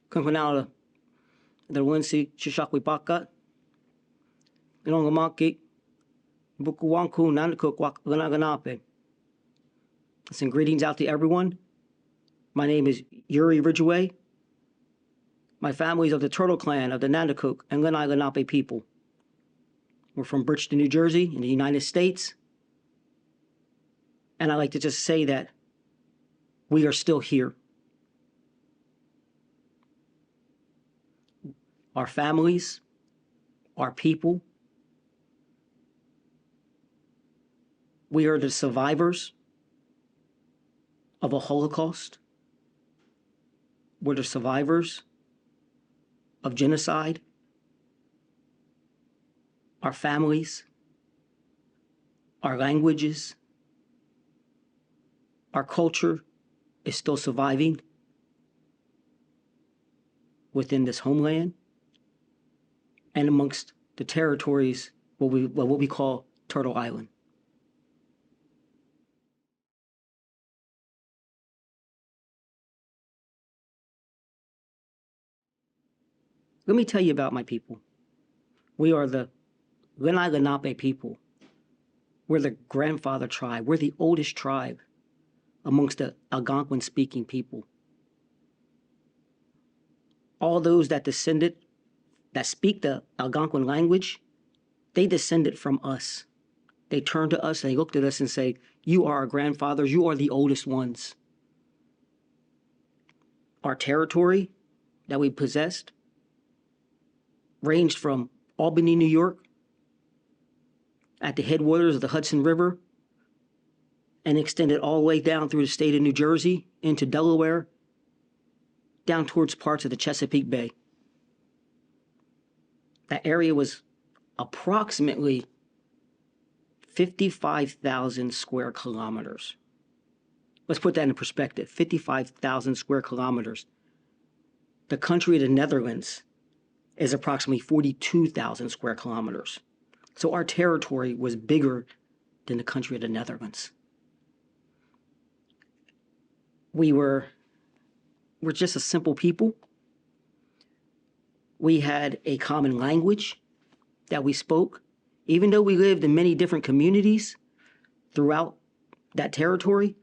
Kankanala, the Winsi, Shishakwipaka, Ilongamaki, Bukuwanku, Nanakuk, Lunaapeewak. Listen, greetings out to everyone. My name is Urie Ridgeway. My family is of the Turtle Clan of the Nanakuk and Lenape people. We're from Bridgeton, New Jersey, in the United States. And I like to just say that we are still here. Our families, our people, we are the survivors of a Holocaust. We're the survivors of genocide. Our families, our languages, our culture is still surviving within this homeland and amongst the territories what we call Turtle Island. Let me tell you about my people. We are the Lenape people. We're the grandfather tribe. We're the oldest tribe amongst the Algonquin-speaking people. All those that speak the Algonquin language, they descended from us. They turned to us and they looked at us and say, "You are our grandfathers. You are the oldest ones." Our territory that we possessed ranged from Albany, New York, at the headwaters of the Hudson River, and extended all the way down through the state of New Jersey into Delaware, down towards parts of the Chesapeake Bay. That area was approximately 55,000 square kilometers. Let's put that in perspective, 55,000 square kilometers. The country of the Netherlands is approximately 42,000 square kilometers. So our territory was bigger than the country of the Netherlands. We're just a simple people. We had a common language that we spoke. Even though we lived in many different communities throughout that territory,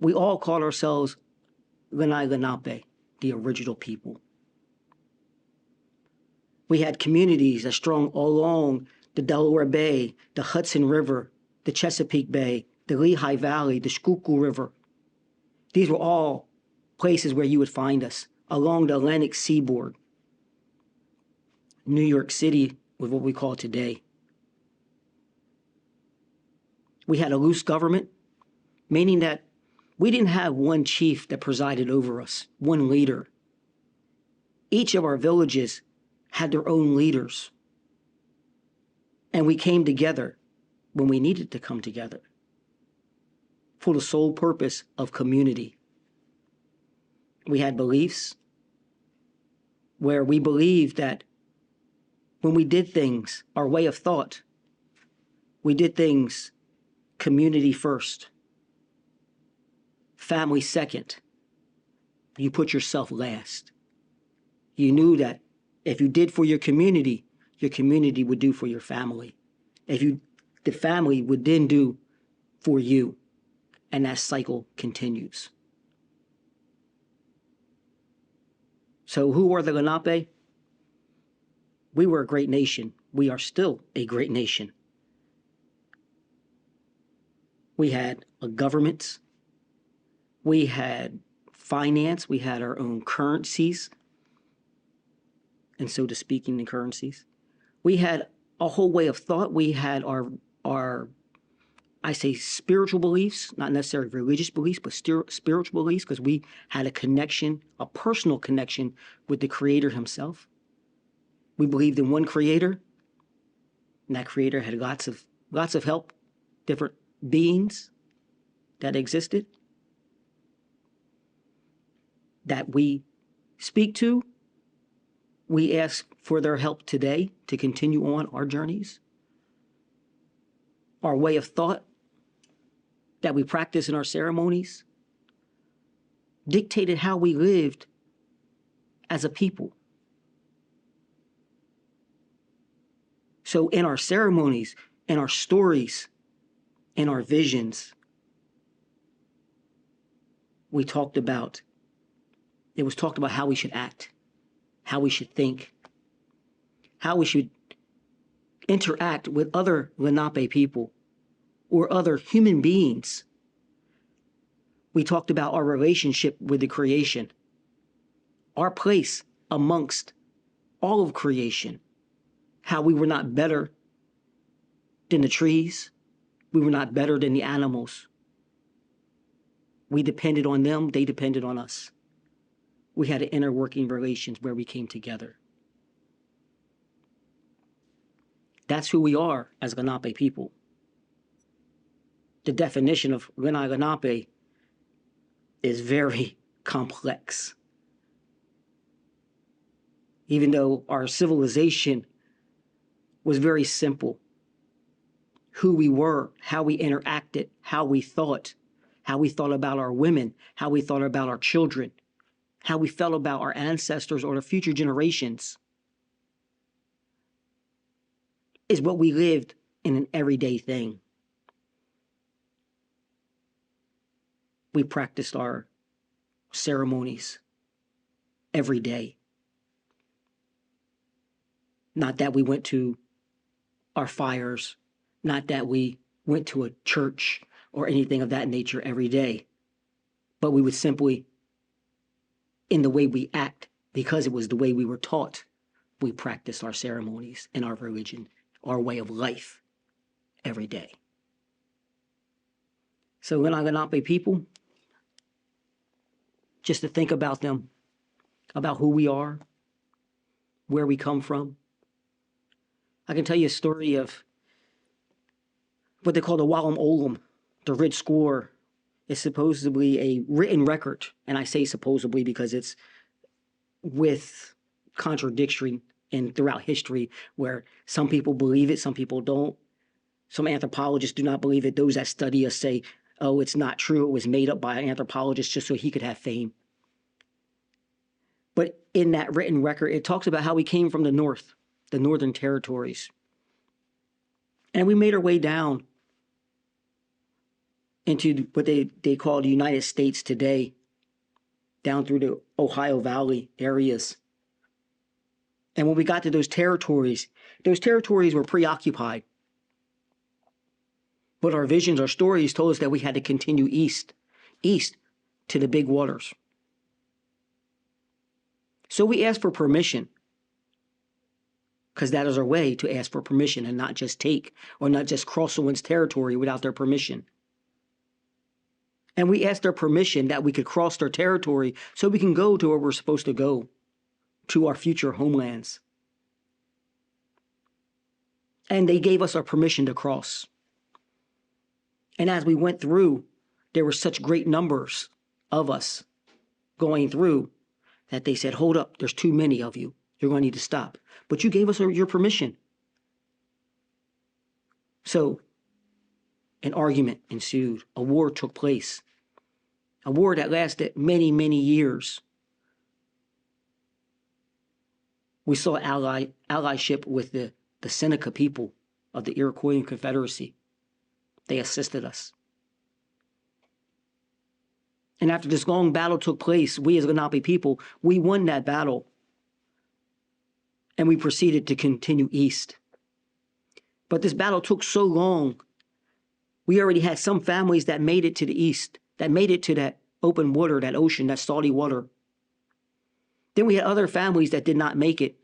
we all called ourselves Lenape, the original people. We had communities that strung along the Delaware Bay, the Hudson River, the Chesapeake Bay, the Lehigh Valley, the Schuylkill River. These were all places where you would find us along the Atlantic seaboard. New York City was what we call today. We had a loose government, meaning that we didn't have one chief that presided over us, one leader. Each of our villages had their own leaders. And we came together when we needed to come together for the sole purpose of community. We had beliefs where we believed that when we did things, our way of thought, we did things community first, family second. You put yourself last. You knew that if you did for your community would do for your family. The family would then do for you. And that cycle continues. So who are the Lenape? We were a great nation. We are still a great nation. We had a government. We had finance. We had our own currencies. And so to speak, in the currencies. We had a whole way of thought. We had our I say spiritual beliefs, not necessarily religious beliefs, but spiritual beliefs, because we had a connection, a personal connection with the Creator himself. We believed in one Creator, and that Creator had lots of help, different beings that existed that we speak to. We ask for their help today to continue on our journeys. Our way of thought that we practice in our ceremonies dictated how we lived as a people. So in our ceremonies, in our stories, in our visions, it was talked about how we should act, how we should think, how we should interact with other Lenape people or other human beings. We talked about our relationship with the creation, our place amongst all of creation, how we were not better than the trees, we were not better than the animals. We depended on them, they depended on us. We had an inner working relations where we came together. That's who we are as Lenape people. The definition of Lenape is very complex. Even though our civilization was very simple, who we were, how we interacted, how we thought about our women, how we thought about our children, how we felt about our ancestors or the future generations, is what we lived in an everyday thing. We practiced our ceremonies every day. Not that we went to our fires, not that we went to a church or anything of that nature every day, but we would simply, in the way we act, because it was the way we were taught, we practiced our ceremonies and our religion, our way of life every day. So when I Lenape people, just to think about them, about who we are, where we come from. I can tell you a story of what they call the Walam Olam, the Ridge Score. It's supposedly a written record, and I say supposedly because it's with contradiction and throughout history where some people believe it, some people don't. Some anthropologists do not believe it. Those that study us say, oh, it's not true. It was made up by an anthropologist just so he could have fame. But in that written record, it talks about how we came from the north, the northern territories. And we made our way down into what they call the United States today, down through the Ohio Valley areas. And when we got to those territories were preoccupied. But our visions, our stories told us that we had to continue east to the big waters. So we asked for permission, because that is our way to ask for permission and not just take or not just cross someone's territory without their permission. And we asked their permission that we could cross their territory so we can go to where we're supposed to go, to our future homelands. And they gave us our permission to cross. And as we went through, there were such great numbers of us going through that they said, hold up, there's too many of you. You're going to need to stop. But you gave us your permission. So an argument ensued. A war took place. A war that lasted many, many years. We saw allyship with the Seneca people of the Iroquois Confederacy. They assisted us. And after this long battle took place, we as Lenape people, we won that battle. And we proceeded to continue east. But this battle took so long. We already had some families that made it to the east, that made it to that open water, that ocean, that salty water. Then we had other families that did not make it.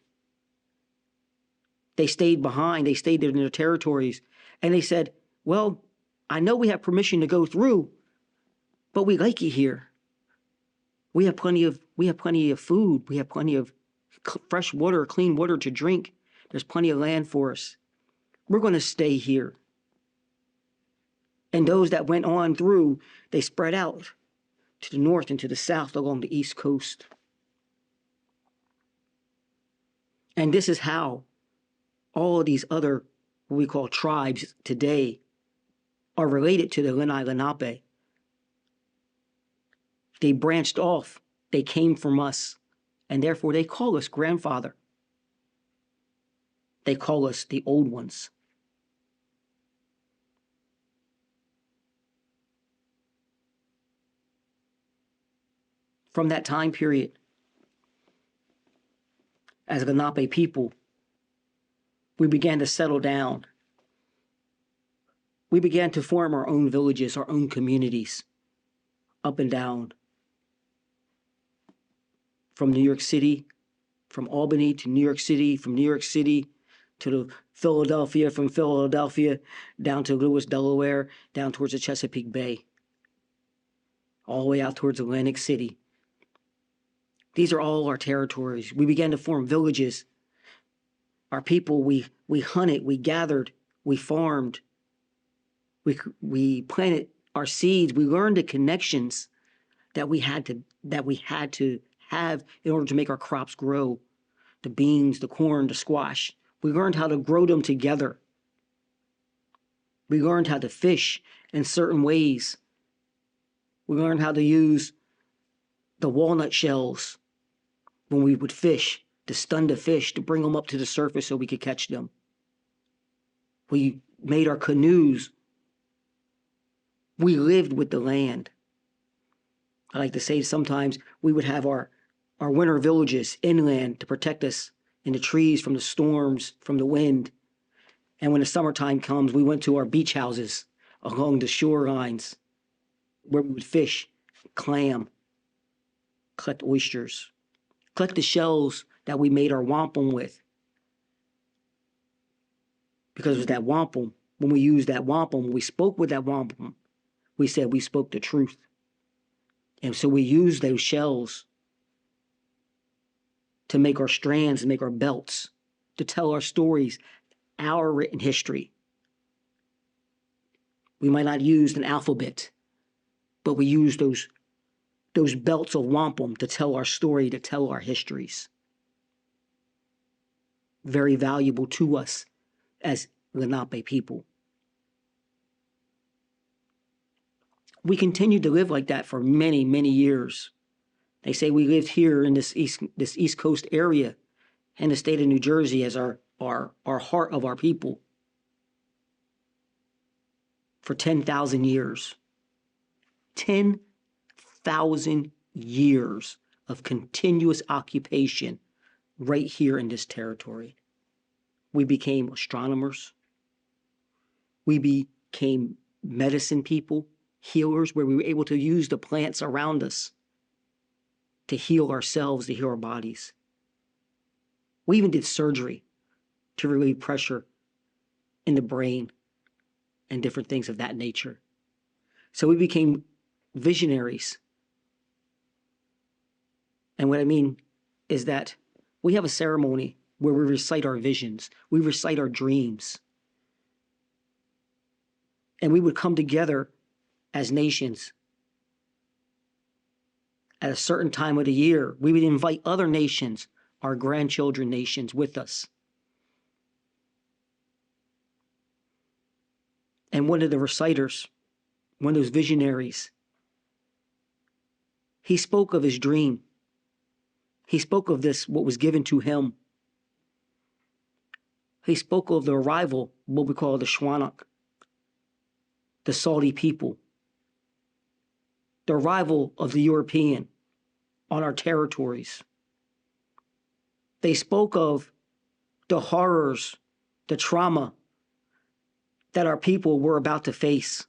They stayed behind. They stayed in their territories. And they said, well, I know we have permission to go through, but we like it here. We have plenty of food. We have plenty of fresh water, clean water to drink. There's plenty of land for us. We're going to stay here. And those that went on through, they spread out to the north and to the south along the East Coast. And this is how all of these other, what we call tribes today, are related to the Lenape. They branched off. They came from us. And therefore they call us grandfather. They call us the old ones. From that time period, as a Lenape people, we began to settle down. We began to form our own villages, our own communities, up and down. From New York City, from Albany to New York City, from New York City to Philadelphia, from Philadelphia down to Lewis, Delaware, down towards the Chesapeake Bay, all the way out towards Atlantic City. These are all our territories. We began to form villages. Our people, we hunted, we gathered, we farmed, we planted our seeds. We learned the connections that we had to have in order to make our crops grow. The beans, the corn, the squash. We learned how to grow them together. We learned how to fish in certain ways. We learned how to use the walnut shells when we would fish, to stun the fish, to bring them up to the surface so we could catch them. We made our canoes. We lived with the land. I like to say sometimes we would have our winter villages inland to protect us in the trees from the storms, from the wind. And when the summertime comes, we went to our beach houses along the shorelines where we would fish, clam, collect oysters, collect the shells that we made our wampum with. Because it was that wampum, when we used that wampum, when we spoke with that wampum, we said we spoke the truth. And so we used those shells to make our strands, to make our belts, to tell our stories, our written history. We might not use an alphabet, but we use those belts of wampum to tell our story, to tell our histories. Very valuable to us as Lenape people. We continued to live like that for many, many years. They say we lived here in this East Coast area in the state of New Jersey as our heart of our people for 10,000 years. 10,000 years of continuous occupation right here in this territory. We became astronomers. We became medicine people, healers, where we were able to use the plants around us to heal ourselves, to heal our bodies. We even did surgery to relieve pressure in the brain and different things of that nature. So we became visionaries. And what I mean is that we have a ceremony where we recite our visions, we recite our dreams. And we would come together as nations. At a certain time of the year, we would invite other nations, our grandchildren nations, with us. And one of the reciters, one of those visionaries, he spoke of his dream. He spoke of this, what was given to him. He spoke of the arrival, what we call the Shwannock, the Saudi people, the arrival of the European on our territories. They spoke of the horrors, the trauma that our people were about to face.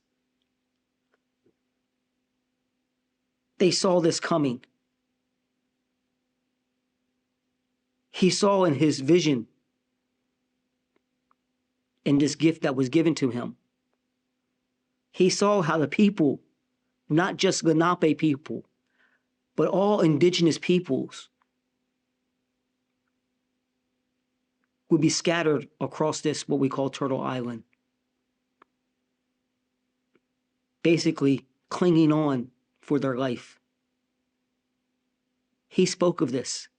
They saw this coming. He saw in his vision, in this gift that was given to him, he saw how the people, not just Lenape people, but all indigenous peoples would be scattered across this, what we call Turtle Island. Basically clinging on for their life. He spoke of this.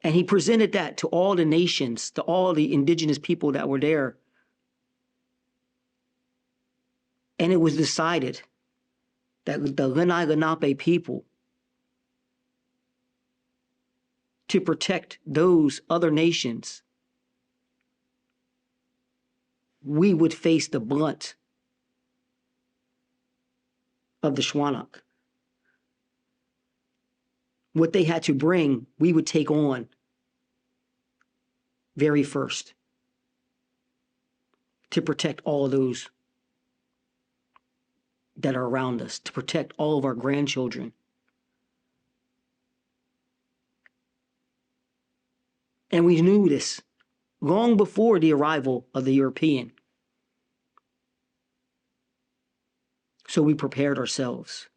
And he presented that to all the nations, to all the indigenous people that were there. And it was decided that the Lenape people to protect those other nations, we would face the brunt of the Shwannock. What they had to bring, we would take on very first to protect all of those that are around us, to protect all of our grandchildren. And we knew this long before the arrival of the European. So we prepared ourselves.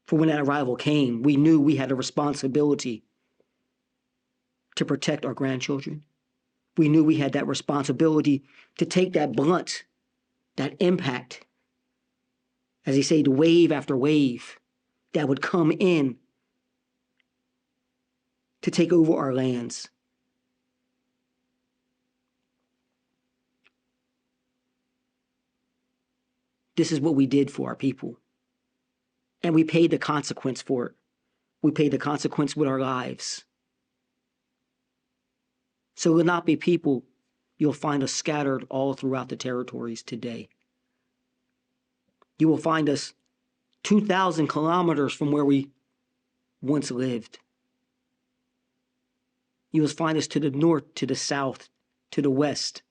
For when that arrival came, we knew we had a responsibility to protect our grandchildren. We knew we had that responsibility to take that blunt, that impact, as they say, the wave after wave that would come in to take over our lands. This is what we did for our people. And we paid the consequence for it. We paid the consequence with our lives. So Lenape people, you'll find us scattered all throughout the territories today. You will find us 2,000 kilometers from where we once lived. You will find us to the north, to the south, to the west.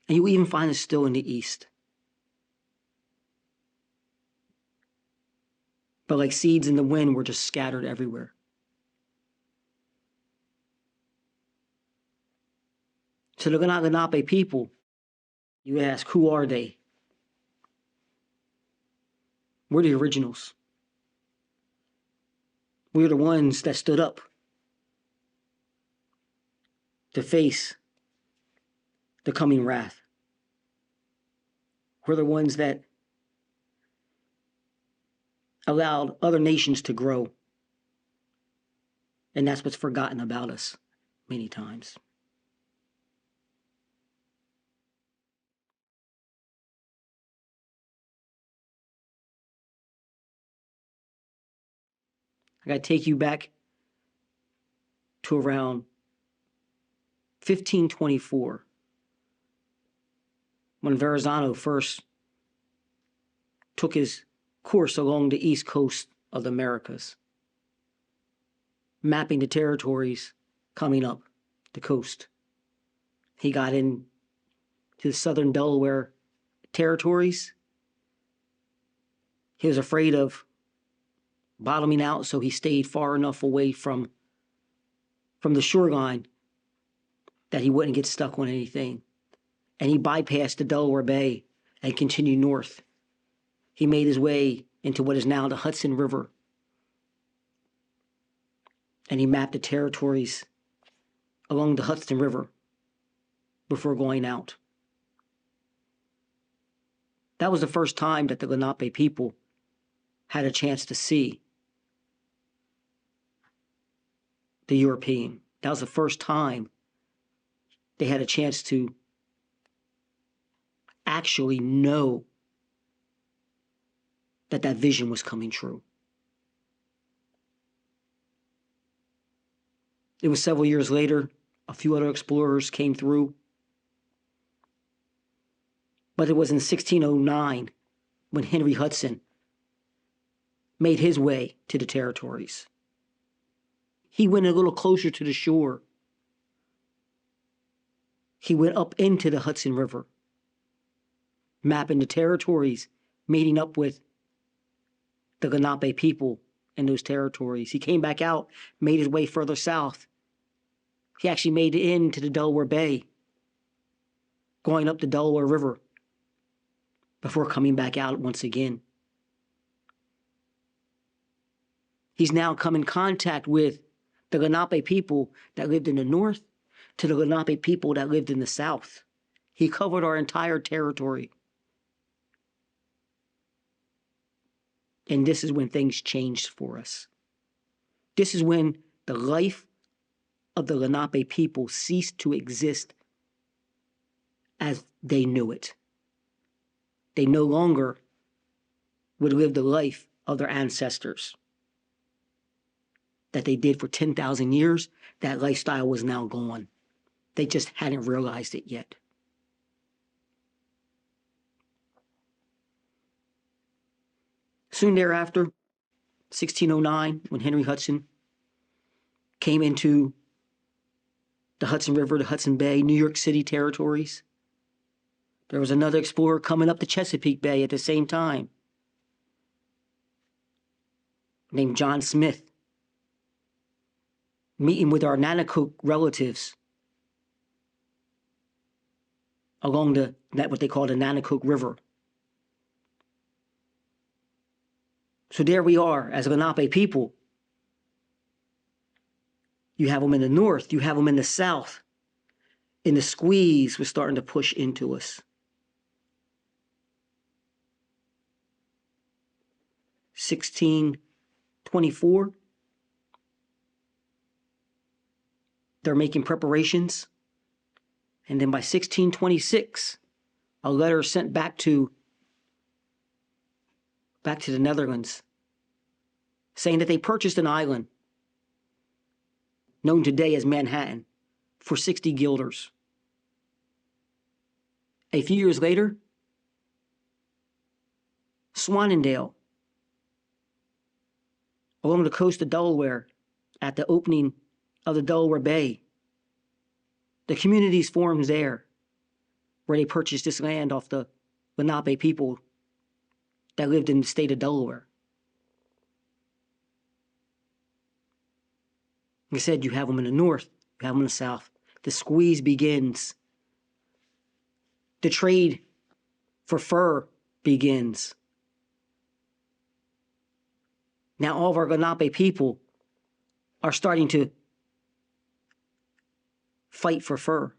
And you will even find us still in the east. But like seeds in the wind, we're just scattered everywhere. So the Lenape people, you ask, who are they? We're the originals. We're the ones that stood up to face the coming wrath. We're the ones that allowed other nations to grow. And that's what's forgotten about us many times. I got to take you back to around 1524, when Verrazano first took his course along the east coast of the Americas, mapping the territories coming up the coast. He got into the southern Delaware territories. He was afraid of bottoming out, so he stayed far enough away from the shoreline that he wouldn't get stuck on anything. And he bypassed the Delaware Bay and continued north. He made his way into what is now the Hudson River. And he mapped the territories along the Hudson River before going out. That was the first time that the Lenape people had a chance to see the European. That was the first time they had a chance to actually know that that vision was coming true. It was several years later, a few other explorers came through. But it was in 1609 when Henry Hudson made his way to the territories. He went a little closer to the shore. He went up into the Hudson River, mapping the territories, meeting up with the Lenape people in those territories. He came back out, made his way further south. He actually made it into the Delaware Bay, going up the Delaware River before coming back out once again. He's now come in contact with the Lenape people that lived in the north to the Lenape people that lived in the south. He covered our entire territory. And this is when things changed for us. This is when the life of the Lenape people ceased to exist as they knew it. They no longer would live the life of their ancestors. that they did for 10,000 years, that lifestyle was now gone. They just hadn't realized it yet. Soon thereafter, 1609, when Henry Hudson came into the Hudson River, the Hudson Bay, New York City territories, there was another explorer coming up the Chesapeake Bay at the same time, named John Smith, meeting with our Nanacook relatives along what they call the Nanacook River. So there we are as Lenape people. You have them in the north, you have them in the south, and the squeeze was starting to push into us. 1624, they're making preparations. And then by 1626, a letter sent back to the Netherlands saying that they purchased an island known today as Manhattan for 60 guilders. A few years later, Swannendale, along the coast of Delaware, at the opening of the Delaware Bay, the communities formed there where they purchased this land off the Lenape people that lived in the state of Delaware. Like I said, you have them in the north, you have them in the south. The squeeze begins. The trade for fur begins. Now all of our Lenape people are starting to fight for fur,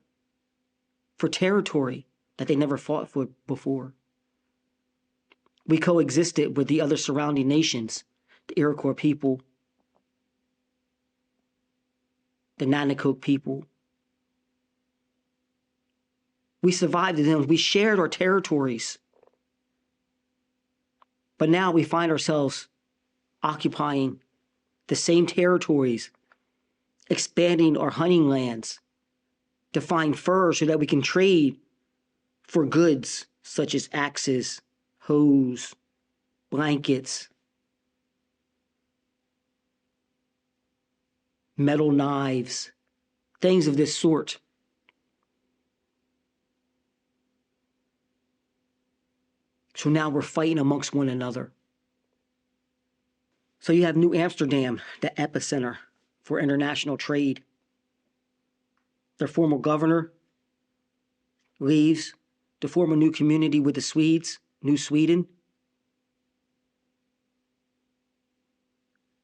for territory that they never fought for before. We coexisted with the other surrounding nations, the Iroquois people, the Nanacook people. We survived them. We shared our territories. But now we find ourselves occupying the same territories, expanding our hunting lands to find fur so that we can trade for goods such as axes, hoes, blankets, metal knives, things of this sort. So now we're fighting amongst one another. So you have New Amsterdam, the epicenter for international trade. Their former governor leaves to form a new community with the Swedes, New Sweden.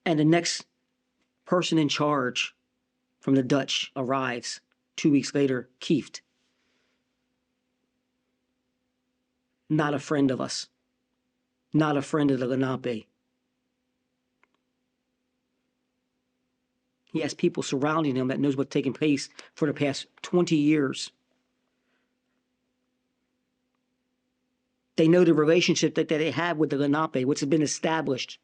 And the next person in charge from the Dutch arrives 2 weeks later, Kieft. Not a friend of us. Not a friend of the Lenape. He has people surrounding him that knows what's taking place for the past 20 years. They know the relationship that they have with the Lenape, which has been established.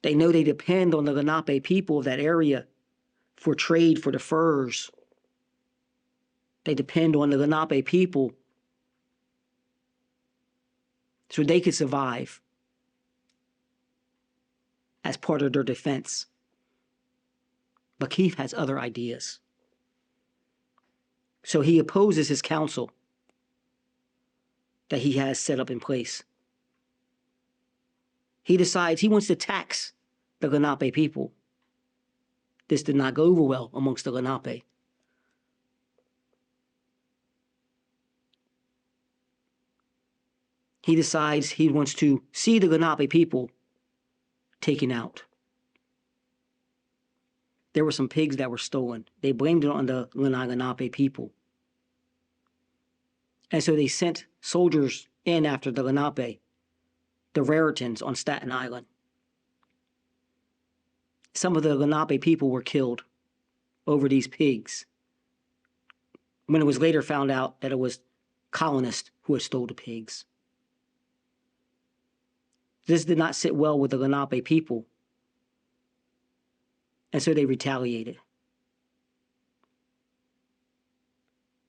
They know they depend on the Lenape people of that area for trade for the furs. They depend on the Lenape people so they could survive as part of their defense. But Kieft has other ideas. So he opposes his council that he has set up in place. He decides he wants to tax the Lenape people. This did not go over well amongst the Lenape. He decides he wants to see the Lenape people taken out. There were some pigs that were stolen. They blamed it on the Lenape people. And so they sent soldiers in after the Lenape, the Raritans on Staten Island. Some of the Lenape people were killed over these pigs, when it was later found out that it was colonists who had stole the pigs. This did not sit well with the Lenape people, And so they retaliated,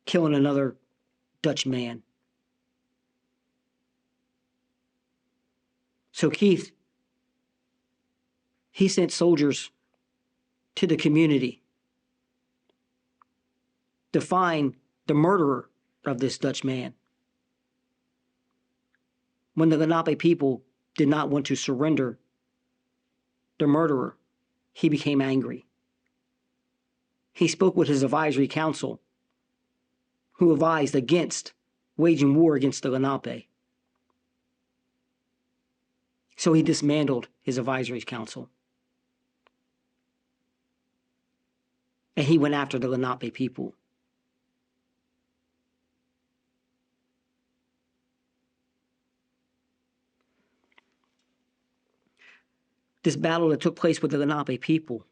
killing another Dutch man. So Keith, he sent soldiers to the community to find the murderer of this Dutch man. When the Lenape people did not want to surrender the murderer, he became angry. He spoke with his advisory council, who advised against waging war against the Lenape. So he dismantled his advisory council. And he went after the Lenape people. This battle that took place with the Lenape people,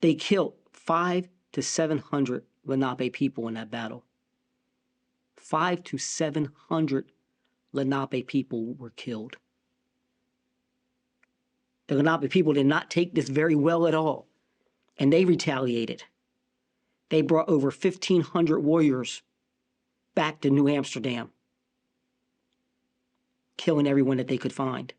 they killed 500 to 700 Lenape people in that battle. 500 to 700 Lenape people were killed. The Lenape people did not take this very well at all, and they retaliated. They brought over 1,500 warriors back to New Amsterdam, killing everyone that they could find.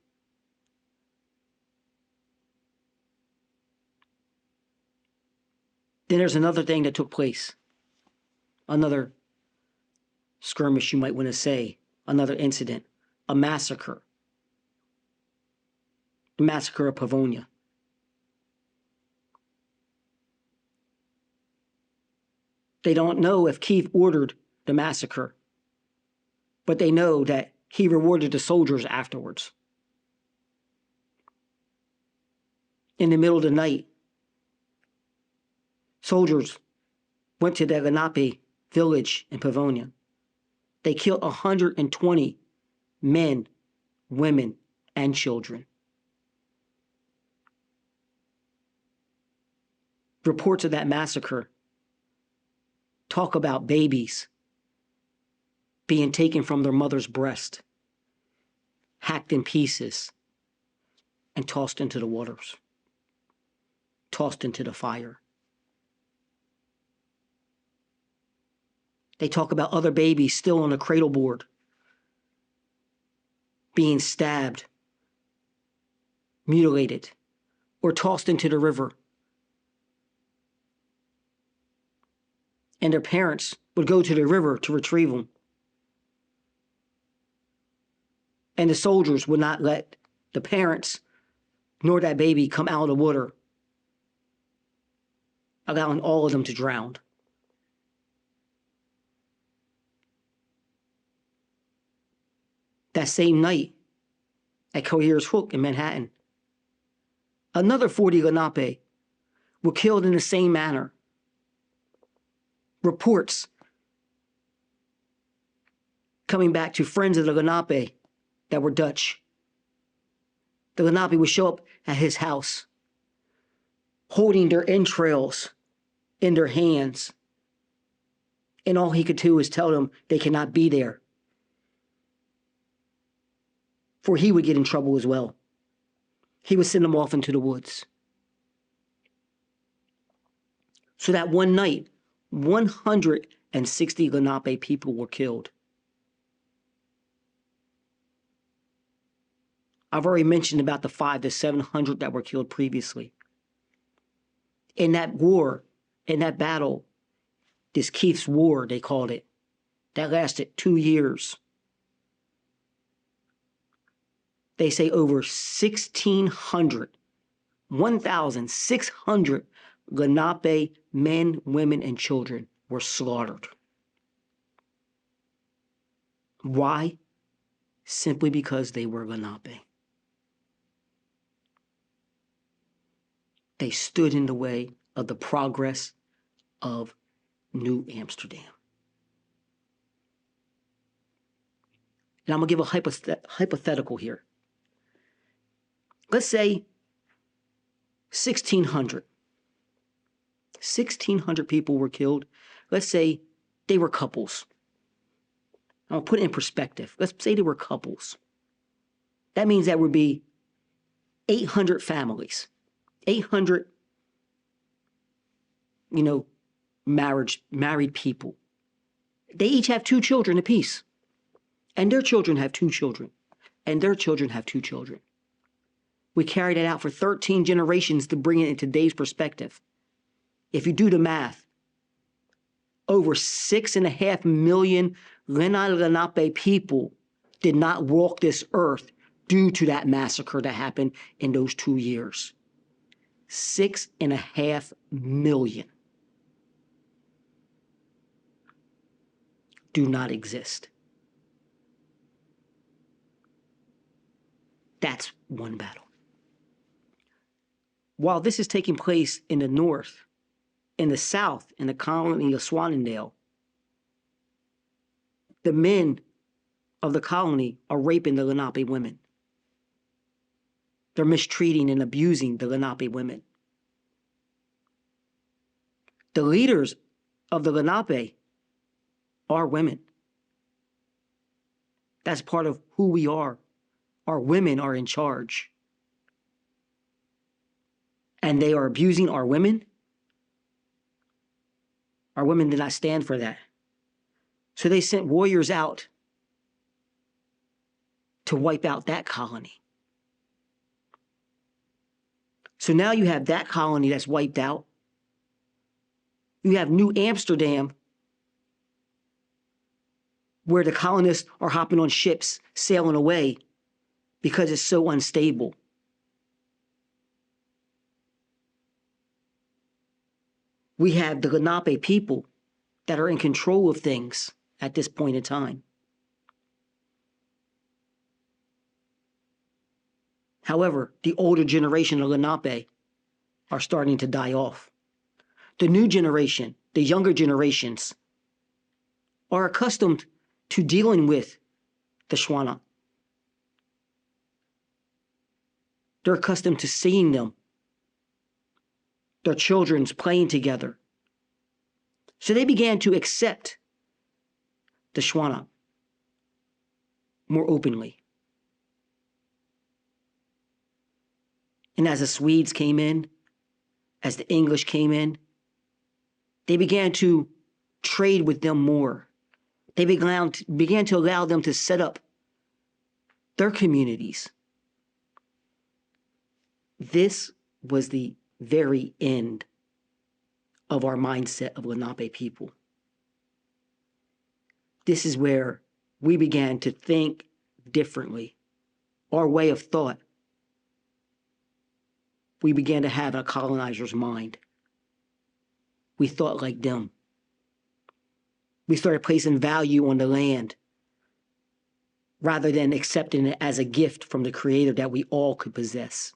Then there's another thing that took place. Another skirmish, you might want to say. Another incident. A massacre. The massacre of Pavonia. They don't know if Keith ordered the massacre, but they know that he rewarded the soldiers afterwards. In the middle of the night, soldiers went to the Lenape village in Pavonia. They killed 120 men, women, and children. Reports of that massacre talk about babies being taken from their mother's breast, hacked in pieces, and tossed into the waters, tossed into the fire. They talk about other babies still on the cradle board, being stabbed, mutilated, or tossed into the river. And their parents would go to the river to retrieve them. And the soldiers would not let the parents nor that baby come out of the water, allowing all of them to drown. That same night, at Collier's Hook in Manhattan, another 40 Lenape were killed in the same manner. Reports coming back to friends of the Lenape that were Dutch. The Lenape would show up at his house, holding their entrails in their hands. And all he could do is tell them they cannot be there, for he would get in trouble as well. He would send them off into the woods. So that one night, 160 Lenape people were killed. I've already mentioned about the 500 to 700 that were killed previously. In that war, in that battle, this Keith's War, they called it, that lasted 2 years. They say over 1,600 Lenape men, women, and children were slaughtered. Why? Simply because they were Lenape. They stood in the way of the progress of New Amsterdam. And I'm going to give a hypothetical here. Let's say 1,600. 1,600 people were killed. Let's say they were couples. I'll put it in perspective. Let's say they were couples. That means that would be 800 families. 800, married people. They each have 2 children apiece. And their children have 2 children. And their children have 2 children. We carried it out for 13 generations to bring it in today's perspective. If you do the math, over 6.5 million Lenape people did not walk this earth due to that massacre that happened in those 2 years. 6.5 million do not exist. That's one battle. While this is taking place in the north, in the south, in the colony of Swannondale, the men of the colony are raping the Lenape women. They're mistreating and abusing the Lenape women. The leaders of the Lenape are women. That's part of who we are. Our women are in charge. And they are abusing our women. Our women did not stand for that. So they sent warriors out to wipe out that colony. So now you have that colony that's wiped out. You have New Amsterdam, where the colonists are hopping on ships, sailing away because it's so unstable. We have the Lenape people that are in control of things at this point in time. However, the older generation of Lenape are starting to die off. The new generation, the younger generations, are accustomed to dealing with the Shwana. They're accustomed to seeing them, their children's playing together. So they began to accept the Shwana more openly. And as the Swedes came in, as the English came in, they began to trade with them more. They began to allow them to set up their communities. This was the very end of our mindset of Lenape people. This is where we began to think differently. Our way of thought. We began to have a colonizer's mind. We thought like them. We started placing value on the land rather than accepting it as a gift from the Creator that we all could possess.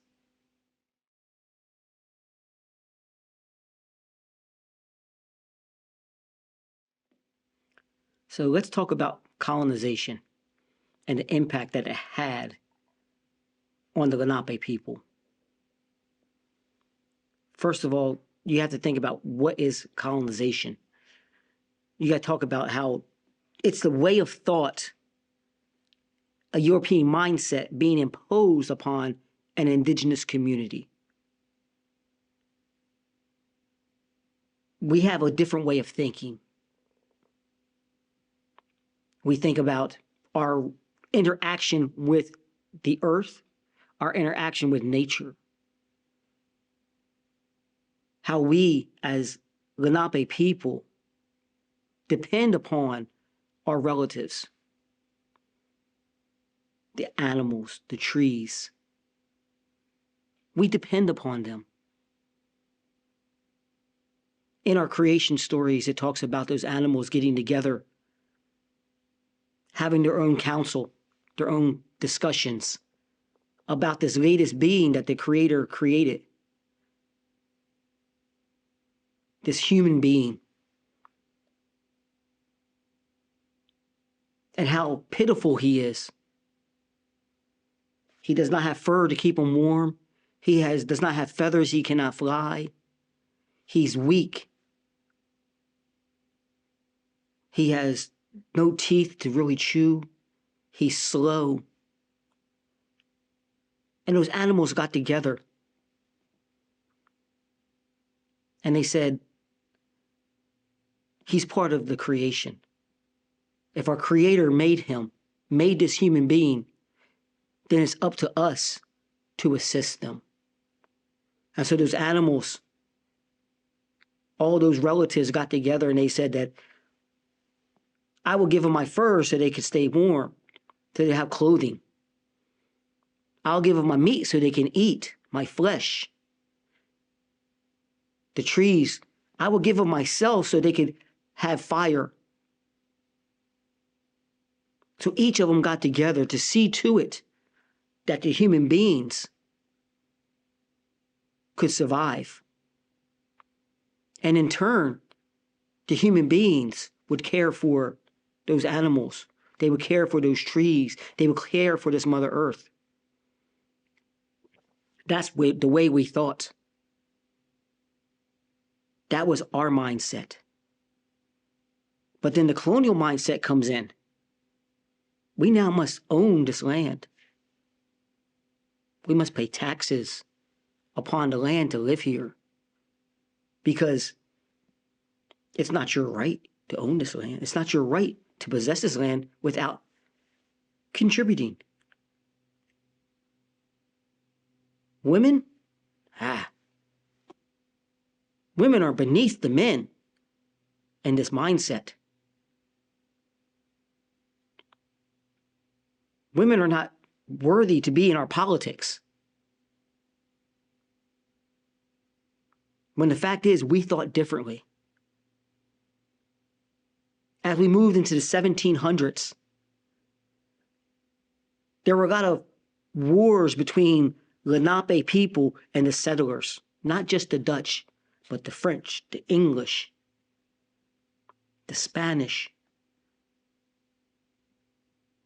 So let's talk about colonization and the impact that it had on the Lenape people. First of all, you have to think about what is colonization. You got to talk about how it's the way of thought, a European mindset being imposed upon an indigenous community. We have a different way of thinking. We think about our interaction with the earth, our interaction with nature. How we, as Lenape people, depend upon our relatives, the animals, the trees. We depend upon them. In our creation stories, it talks about those animals getting together, having their own council, their own discussions about this latest being that the Creator created. This human being. And how pitiful he is. He does not have fur to keep him warm. He does not have feathers, he cannot fly. He's weak. He has no teeth to really chew. He's slow. And those animals got together And they said, he's part of the creation. If our Creator made this human being, then it's up to us to assist them. And so those animals, all those relatives got together and they said that I will give them my fur so they can stay warm, so they have clothing. I'll give them my meat so they can eat my flesh. The trees, I will give them myself so they could have fire. So each of them got together to see to it that the human beings could survive. And in turn, the human beings would care for those animals. They would care for those trees. They would care for this Mother Earth. That's the way we thought. That was our mindset. But then the colonial mindset comes in. We now must own this land. We must pay taxes upon the land to live here, because it's not your right to own this land. It's not your right to possess this land without contributing. Women? Women are beneath the men in this mindset. Women are not worthy to be in our politics. When the fact is, we thought differently. As we moved into the 1700s, there were a lot of wars between Lenape people and the settlers, not just the Dutch, but the French, the English, the Spanish.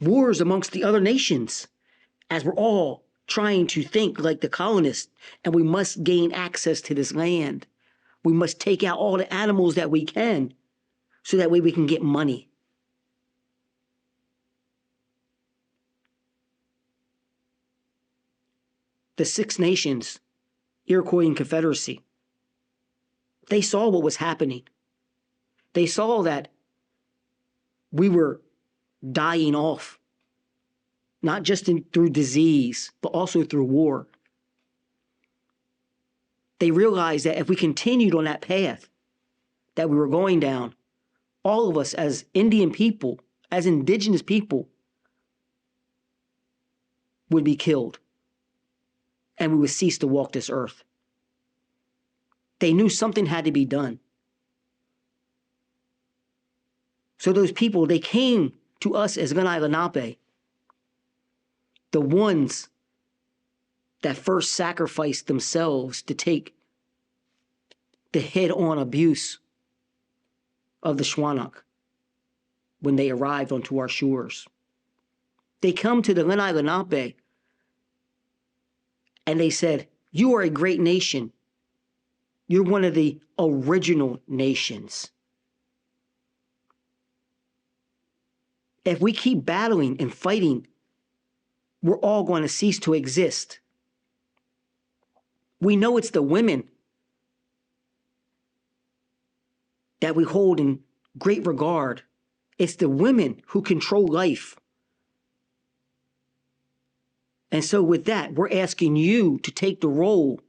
Wars amongst the other nations, as we're all trying to think like the colonists, and we must gain access to this land. We must take out all the animals that we can, so that way we can get money. The Six Nations, Iroquois Confederacy, they saw what was happening. They saw that we were dying off, not just through disease, but also through war. They realized that if we continued on that path that we were going down, all of us as Indian people, as indigenous people, would be killed, and we would cease to walk this earth. They knew something had to be done. So those people, they came to us as Lenape, the ones that first sacrificed themselves to take the head-on abuse of the Shawanock when they arrived onto our shores. They come to the Lenape and they said, you are a great nation. You're one of the original nations. If we keep battling and fighting, we're all going to cease to exist. We know it's the women that we hold in great regard. It's the women who control life. And so with that, we're asking you to take the role,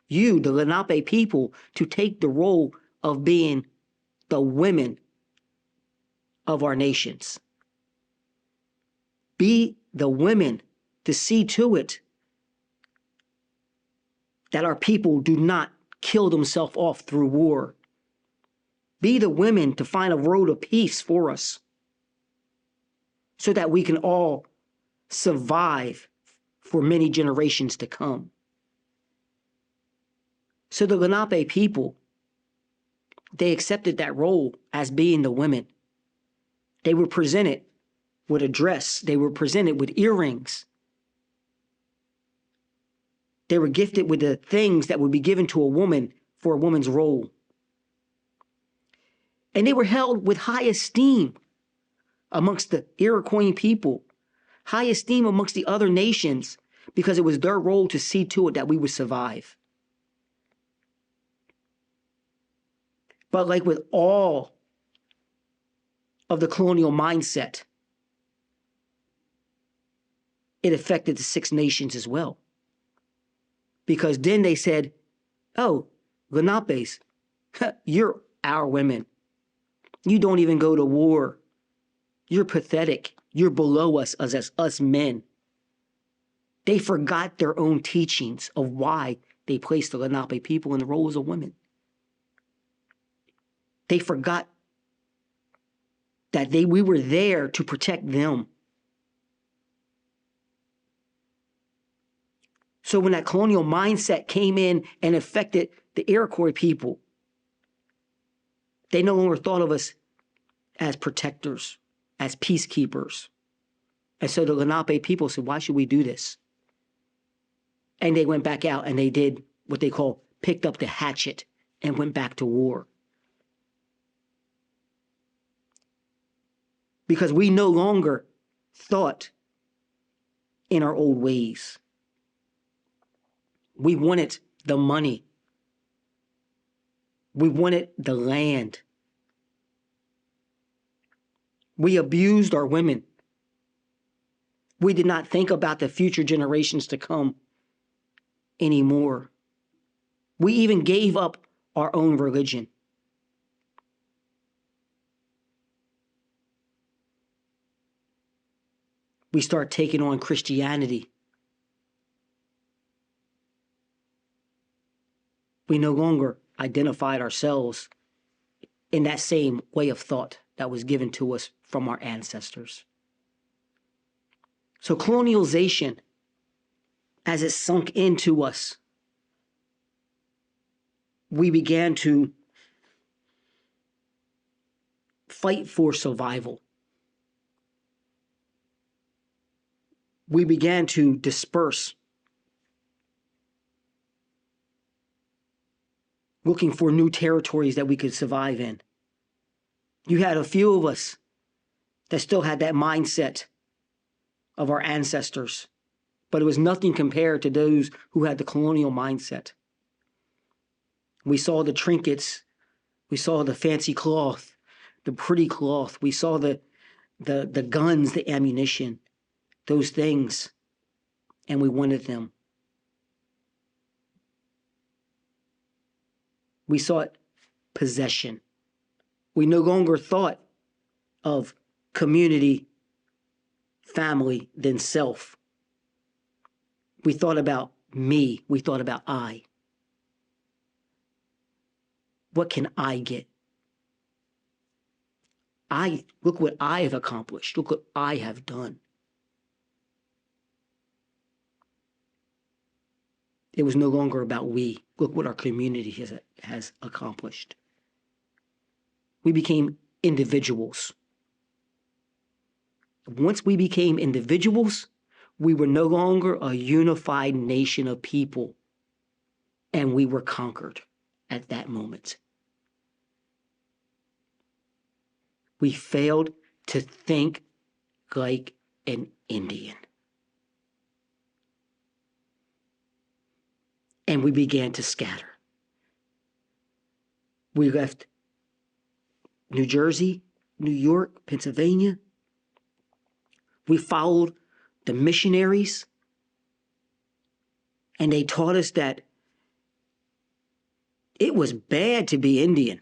you, the Lenape people, to take the role of being the women of our nations. Be the women to see to it that our people do not kill themselves off through war. Be the women to find a road of peace for us so that we can all survive for many generations to come. So the Lenape people, they accepted that role as being the women. They were presented with a dress. They were presented with earrings. They were gifted with the things that would be given to a woman for a woman's role. And they were held with high esteem amongst the Iroquois people, high esteem amongst the other nations, because it was their role to see to it that we would survive. But like with all of the colonial mindset, it affected the Six Nations as well. Because then they said, oh, Lenapes, you're our women. You don't even go to war. You're pathetic. You're below us as us men. They forgot their own teachings of why they placed the Lenape people in the roles of women. They forgot that we were there to protect them. So when that colonial mindset came in and affected the Iroquois people, they no longer thought of us as protectors, as peacekeepers. And so the Lenape people said, why should we do this? And they went back out and they did what they call picked up the hatchet and went back to war. Because we no longer thought in our old ways. We wanted the money. We wanted the land. We abused our women. We did not think about the future generations to come anymore. We even gave up our own religion. We start taking on Christianity. We no longer identified ourselves in that same way of thought that was given to us from our ancestors. So colonialization, as it sunk into us, we began to fight for survival. We began to disperse, looking for new territories that we could survive in. You had a few of us that still had that mindset of our ancestors, but it was nothing compared to those who had the colonial mindset. We saw the trinkets, we saw the fancy cloth, the pretty cloth, we saw the guns, the ammunition, those things, and we wanted them. We sought possession. We no longer thought of community, family, then self. We thought about me. We thought about I. What can I get? Look what I have accomplished. Look what I have done. It was no longer about we. Look what our community has accomplished. We became individuals. Once we became individuals, we were no longer a unified nation of people, and we were conquered at that moment. We failed to think like an Indian. And we began to scatter. We left New Jersey, New York, Pennsylvania. We followed the missionaries, and they taught us that it was bad to be Indian.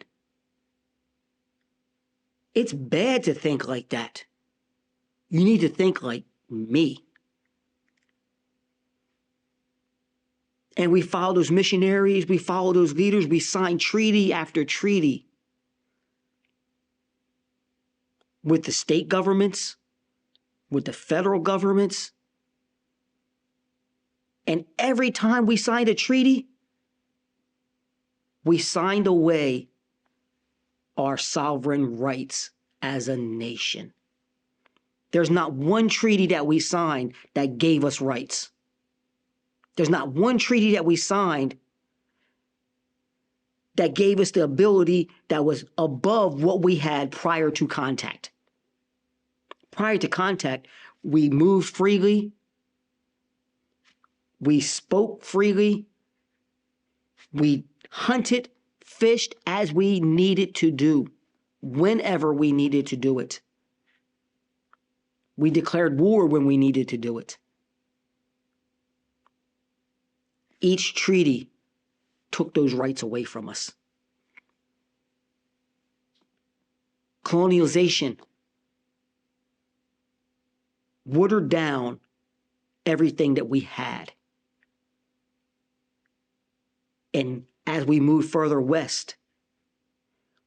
It's bad to think like that. You need to think like me. And we followed those missionaries, we followed those leaders, we signed treaty after treaty with the state governments, with the federal governments. And every time we signed a treaty, we signed away our sovereign rights as a nation. There's not one treaty that we signed that gave us rights. There's not one treaty that we signed that gave us the ability that was above what we had prior to contact. Prior to contact, we moved freely, we spoke freely, we hunted fished as we needed to do, whenever we needed to do it. We declared war when we needed to do it. Each treaty took those rights away from us. Colonialization watered down everything that we had. And as we moved further west,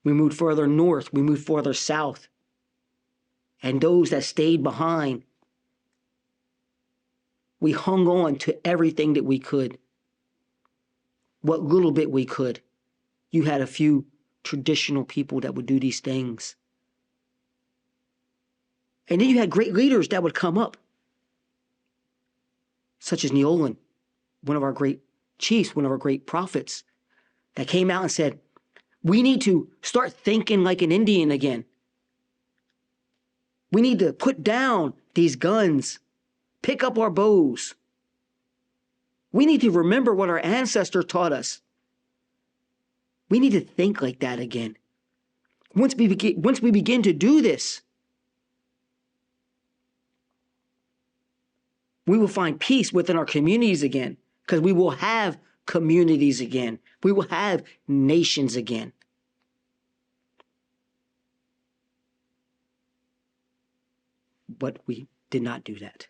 we moved further north, we moved further south. And those that stayed behind, we hung on to everything that we could. What little bit we could. You had a few traditional people that would do these things. And then you had great leaders that would come up, such as Neolin, one of our great chiefs, one of our great prophets, that came out and said, we need to start thinking like an Indian again. We need to put down these guns, pick up our bows. We need to remember what our ancestors taught us. We need to think like that again. Once we begin to do this, we will find peace within our communities again, because we will have communities again. We will have nations again. But we did not do that.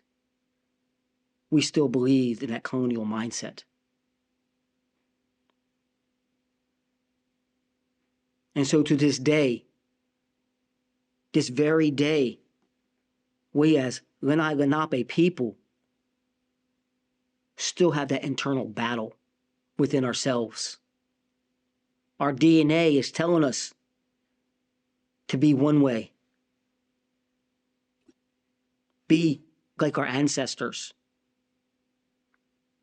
We still believed in that colonial mindset. And so to this day, this very day, we as Lenape people still have that internal battle within ourselves. Our DNA is telling us to be one way. Be like our ancestors.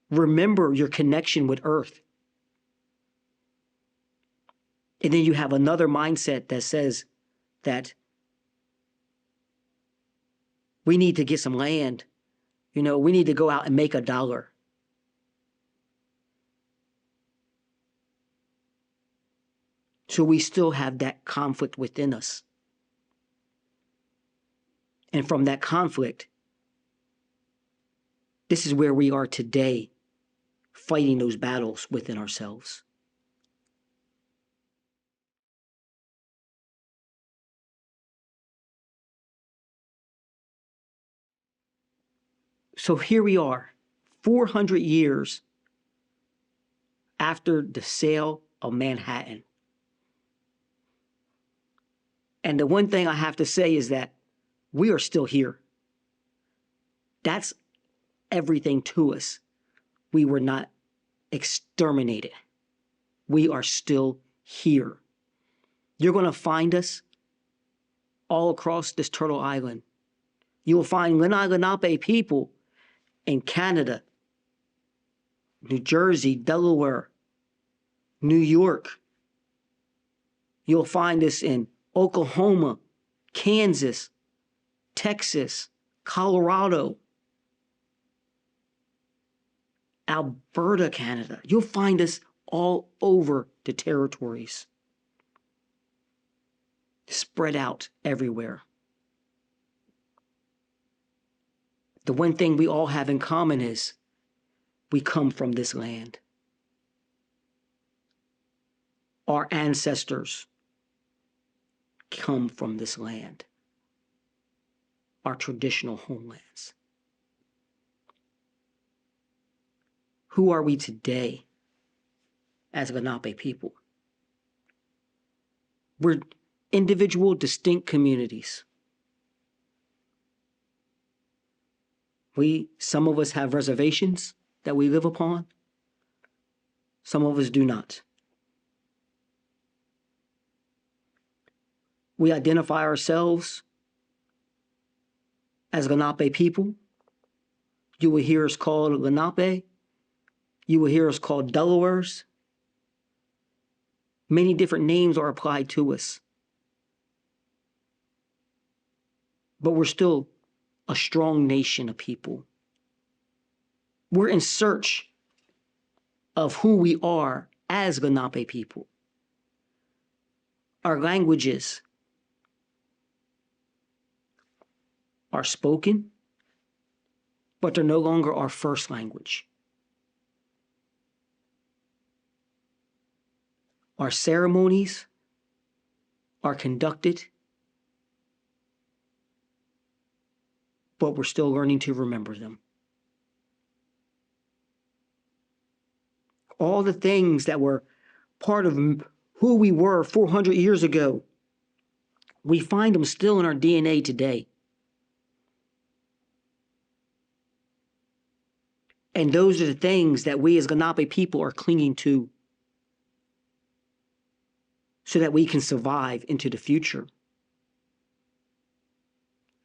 Remember your connection with Earth. And then you have another mindset that says that we need to get some land. We need to go out and make $1. So we still have that conflict within us. And from that conflict, this is where we are today, fighting those battles within ourselves. So here we are, 400 years after the sale of Manhattan. And the one thing I have to say is that we are still here. That's everything to us. We were not exterminated. We are still here. You're going to find us all across this Turtle Island. You will find Lenape people in Canada, New Jersey, Delaware, New York. You'll find us in Oklahoma, Kansas, Texas, Colorado, Alberta, Canada. You'll find us all over the territories, spread out everywhere. The one thing we all have in common is we come from this land. Our ancestors come from this land, our traditional homelands. Who are we today as Lenape people? We're individual, distinct communities. Some of us have reservations that we live upon. Some of us do not. We identify ourselves as Lenape people. You will hear us called Lenape. You will hear us called Delawares. Many different names are applied to us. But we're still a strong nation of people. We're in search of who we are as Lenape people. Our languages are spoken, but they're no longer our first language. Our ceremonies are conducted, but we're still learning to remember them. All the things that were part of who we were 400 years ago, we find them still in our DNA today. And those are the things that we as Lenape people are clinging to so that we can survive into the future.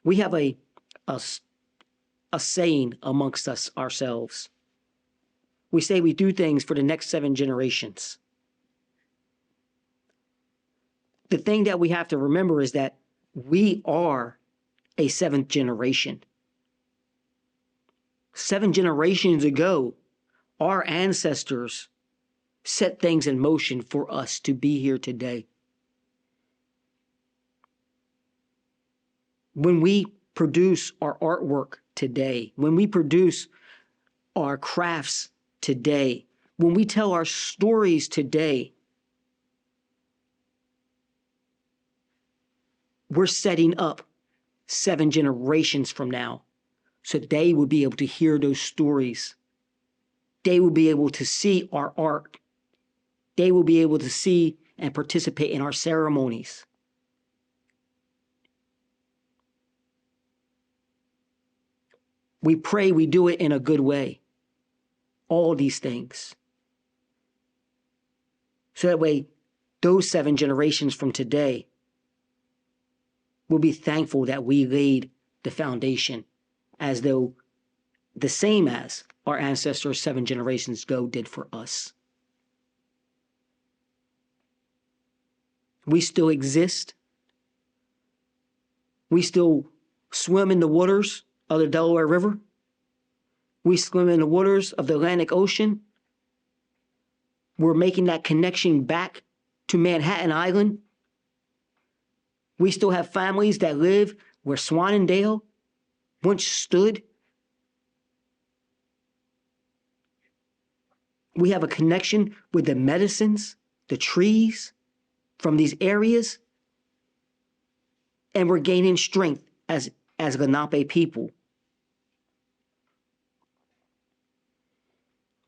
We have a saying amongst us ourselves. We say we do things for the next 7 generations. The thing that we have to remember is that we are a 7th generation. 7 generations ago, our ancestors set things in motion for us to be here today. When we produce our artwork today, when we produce our crafts today, when we tell our stories today, we're setting up 7 generations from now so they will be able to hear those stories. They will be able to see our art. They will be able to see and participate in our ceremonies. We pray we do it in a good way. All these things. So that way, those 7 generations from today will be thankful that we laid the foundation as though the same as our ancestors 7 generations ago did for us. We still exist. We still swim in the waters of the Delaware River. We swim in the waters of the Atlantic Ocean. We're making that connection back to Manhattan Island. We still have families that live where Swannondale once stood. We have a connection with the medicines, the trees from these areas. And we're gaining strength as Lenape people.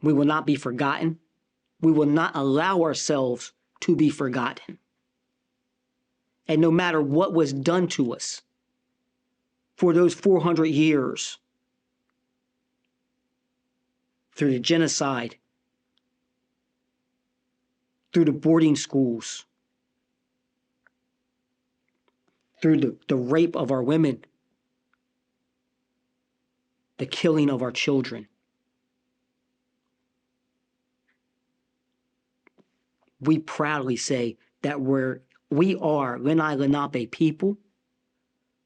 We will not be forgotten. We will not allow ourselves to be forgotten. And no matter what was done to us for those 400 years, through the genocide, through the boarding schools, through the rape of our women, the killing of our children, we proudly say that we are Lenape people.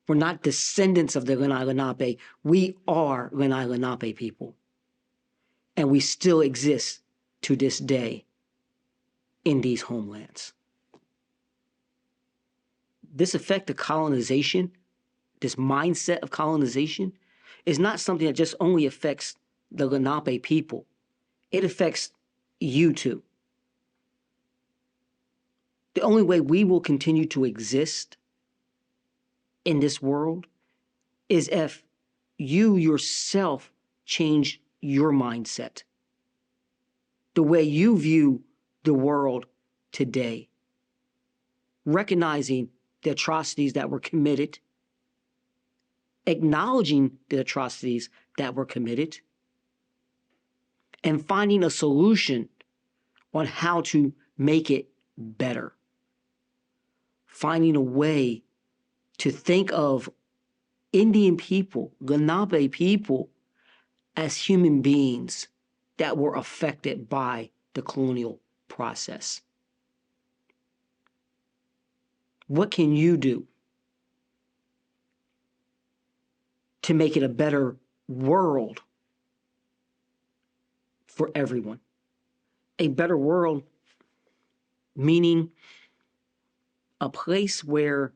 We're not descendants of the Lenape. We are Lenape people. And we still exist to this day in these homelands. This effect of colonization, this mindset of colonization, is not something that just only affects the Lenape people. It affects you too. The only way we will continue to exist in this world is if you yourself change your mindset, the way you view the world today, recognizing the atrocities that were committed, acknowledging the atrocities that were committed, and finding a solution on how to make it better. Finding a way to think of Indian people, Lenape people, as human beings that were affected by the colonial process. What can you do to make it a better world for everyone? A better world meaning a place where,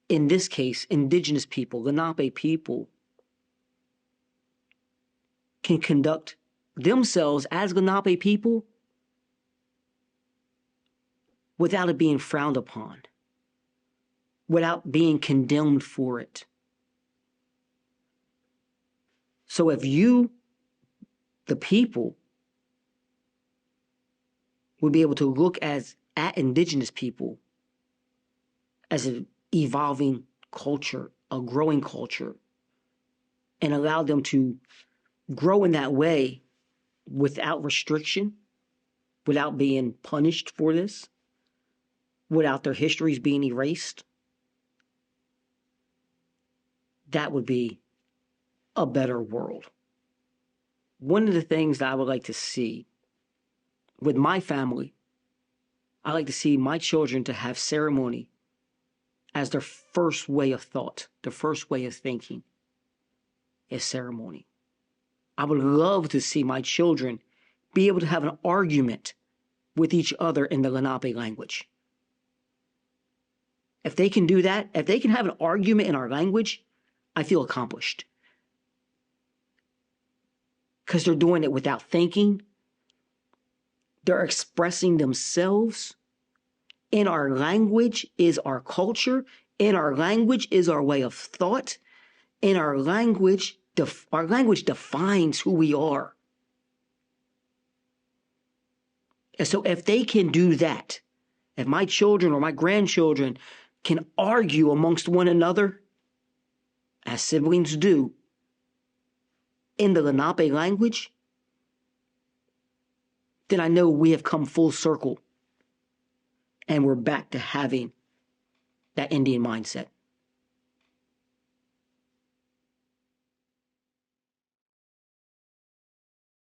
in this case, indigenous people, Lenape people, can conduct themselves as Lenape people without it being frowned upon, without being condemned for it. So if you, the people, would be able to look at indigenous people as an evolving culture, a growing culture, and allow them to grow in that way without restriction, without being punished for this, without their histories being erased, that would be a better world. One of the things that I would like to see with my family, I like to see my children to have ceremony as their first way of thought, their first way of thinking is ceremony. I would love to see my children be able to have an argument with each other in the Lenape language. If they can do that, if they can have an argument in our language, I feel accomplished. Because they're doing it without thinking. They're expressing themselves. In our language is our culture. In our language is our way of thought. In our language defines who we are. And so if they can do that, if my children or my grandchildren can argue amongst one another, as siblings do, in the Lenape language, then I know we have come full circle and we're back to having that Indian mindset.